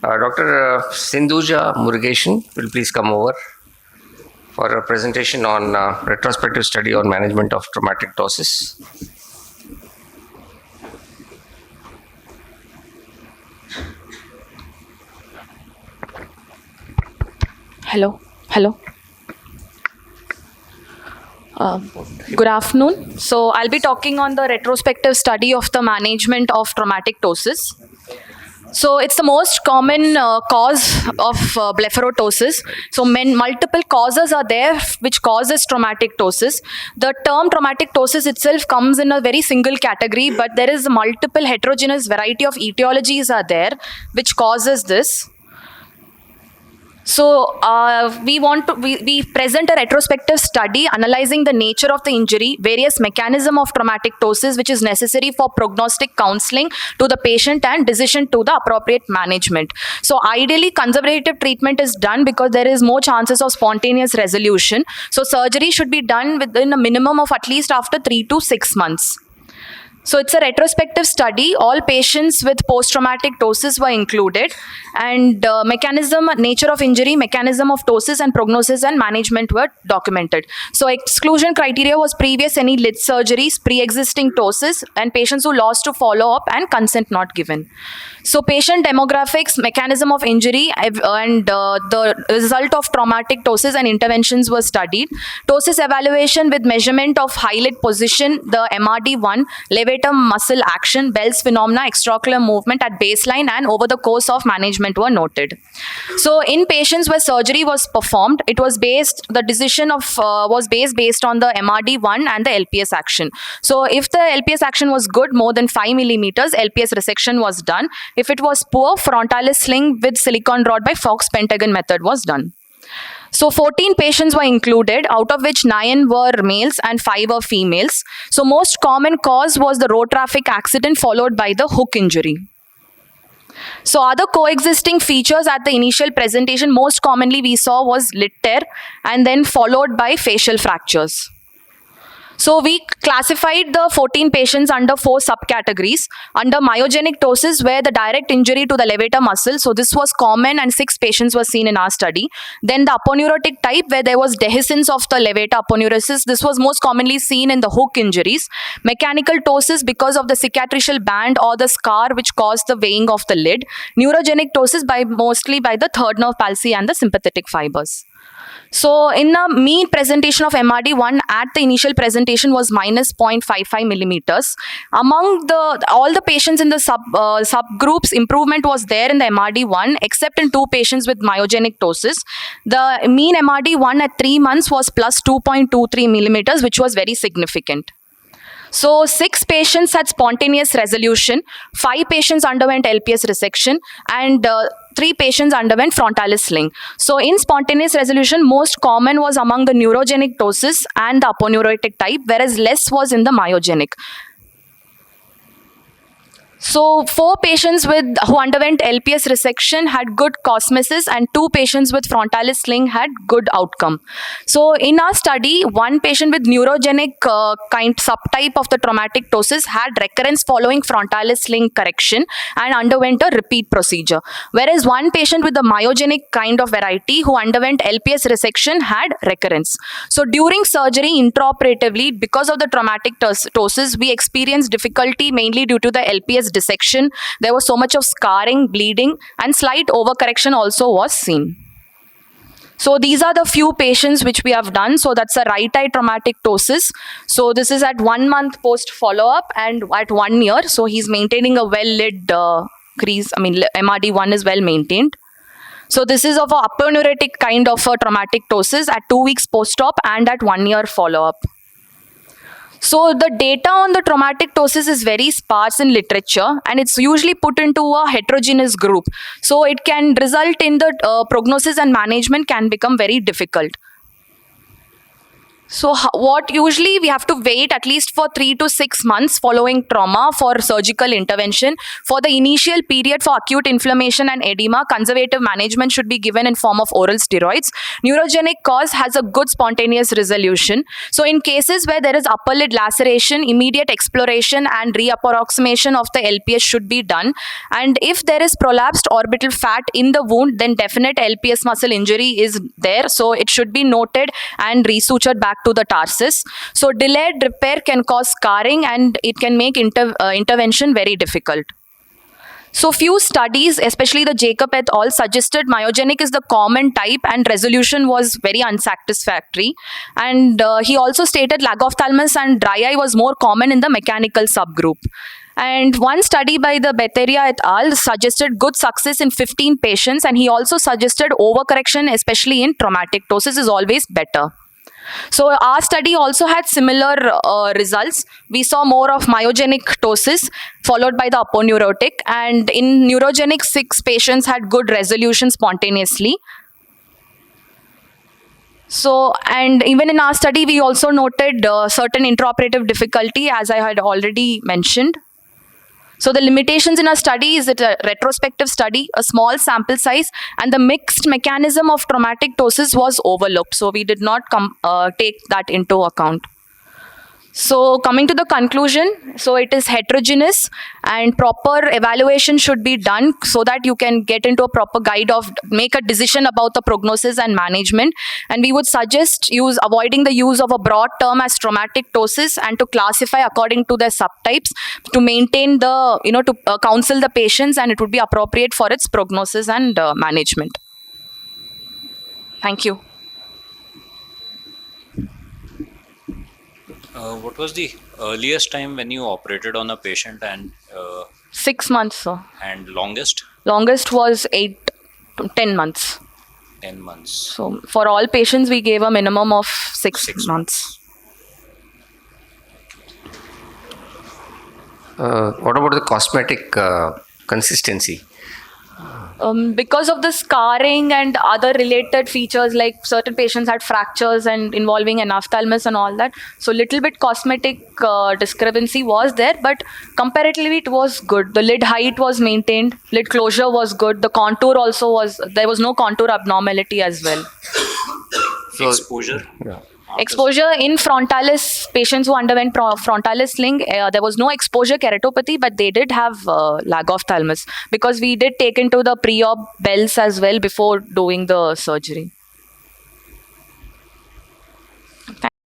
Dr. SINDHUJA Murugesan will please come over for a presentation on retrospective study on management of traumatic ptosis. Hello. Good afternoon. So I'll be talking on the retrospective study of the management of traumatic ptosis. So it's the most common cause of blepharotosis. So multiple causes are there which causes traumatic ptosis. The term traumatic ptosis itself comes in a very single category, but there is a multiple heterogeneous variety of etiologies are there which causes this. So we present a retrospective study analyzing the nature of the injury, various mechanism of traumatic ptosis which is necessary for prognostic counseling to the patient and decision to the appropriate management. So ideally conservative treatment is done because there is more chances of spontaneous resolution. So surgery should be done within a minimum of at least after 3 to 6 months. So it's a retrospective study. All patients with post-traumatic ptosis were included, and mechanism, nature of injury, mechanism of ptosis, and prognosis and management were documented. So exclusion criteria was previous any lid surgeries, pre-existing ptosis, and patients who lost to follow-up and consent not given. So patient demographics, mechanism of injury, and the result of traumatic ptosis and interventions were studied. Ptosis evaluation with measurement of eyelid position, the MRD1, levator muscle action, Bell's phenomena, extraocular movement at baseline and over the course of management were noted. So in patients where surgery was performed, it was based, the decision of was based on the MRD1 and the LPS action. So if the LPS action was good, more than 5 millimeters, LPS resection was done. If it was poor, frontalis sling with silicone rod by Fox pentagon method was done. So 14 patients were included, out of which 9 were males and 5 were females. So most common cause was the road traffic accident followed by the hook injury. So other coexisting features at the initial presentation most commonly we saw was lid tear and then followed by facial fractures. So we classified the 14 patients under 4 subcategories. Under myogenic ptosis, where the direct injury to the levator muscle, so this was common and 6 patients were seen in our study. Then the aponeurotic type, where there was dehiscence of the levator aponeurosis, this was most commonly seen in the hook injuries. Mechanical ptosis because of the cicatricial band or the scar which caused the weighing of the lid. Neurogenic ptosis mostly by the third nerve palsy and the sympathetic fibers. So in the mean presentation of MRD1 at the initial presentation was minus 0.55 millimeters. Among all the patients in the subgroups, improvement was there in the MRD1 except in 2 patients with myogenic ptosis. The mean MRD1 at 3 months was plus 2.23 millimeters, which was very significant. So 6 patients had spontaneous resolution, 5 patients underwent LPS resection, and 3 patients underwent frontalis sling. So in spontaneous resolution, most common was among the neurogenic ptosis and the aponeurotic type, whereas less was in the myogenic. So 4 patients who underwent LPS resection had good cosmesis and 2 patients with frontalis sling had good outcome. So in our study, 1 patient with neurogenic subtype of the traumatic ptosis had recurrence following frontalis sling correction and underwent a repeat procedure. Whereas 1 patient with the myogenic kind of variety who underwent LPS resection had recurrence. So during surgery intraoperatively, because of the traumatic ptosis, we experienced difficulty mainly due to the LPS dissection. There was so much of scarring, bleeding, and slight overcorrection also was seen. So these are the few patients which we have done. So that's a right eye traumatic ptosis. So this is at 1 month post follow-up and at 1 year. So he's maintaining a well-lit crease. MRD1 is well maintained. So this is of a aponeurotic kind of a traumatic ptosis at 2 weeks post-op and at 1 year follow-up. So the data on the traumatic ptosis is very sparse in literature and it's usually put into a heterogeneous group. So it can result in the prognosis and management can become very difficult. So, what usually we have to wait at least for 3 to 6 months following trauma for surgical intervention. For the initial period for acute inflammation and edema, conservative management should be given in form of oral steroids. Neurogenic cause has a good spontaneous resolution. So, in cases where there is upper lid laceration, immediate exploration and reapproximation of the LPS should be done. And if there is prolapsed orbital fat in the wound, then definite LPS muscle injury is there. So, it should be noted and resutured back to the tarsus. So delayed repair can cause scarring and it can make intervention very difficult. So few studies, especially the Jacob et al., suggested myogenic is the common type and resolution was very unsatisfactory. And he also stated lagophthalmus and dry eye was more common in the mechanical subgroup. And one study by the Beteria et al. Suggested good success in 15 patients, and he also suggested overcorrection, especially in traumatic ptosis, is always better. So our study also had similar results. We saw more of myogenic ptosis followed by the aponeurotic, and in neurogenic 6 patients had good resolution spontaneously. So, and even in our study, we also noted certain intraoperative difficulty, as I had already mentioned. So the limitations in our study is that a retrospective study, a small sample size, and the mixed mechanism of traumatic ptosis was overlooked. So we did not take that into account. So coming to the conclusion, so it is heterogeneous and proper evaluation should be done so that you can get into a proper guide of make a decision about the prognosis and management. And we would suggest avoiding the use of a broad term as traumatic ptosis and to classify according to their subtypes to maintain the, to counsel the patients, and it would be appropriate for its prognosis and management. Thank you. What was the earliest time when you operated on a patient, and 6 months, sir. and longest? Longest was 8 to 10 months. 10 months. So for all patients, we gave a minimum of 6 months. What about the cosmetic consistency? Because of the scarring and other related features, like certain patients had fractures and involving anaphtalmus and all that. So little bit cosmetic discrepancy was there, but comparatively it was good. The lid height was maintained, lid closure was good. The contour also there was no contour abnormality as well. So, Exposure? Yeah. Exposure in frontalis, patients who underwent frontalis sling, there was no exposure keratopathy, but they did have lagophthalmus because we did take into the pre-op bells as well before doing the surgery.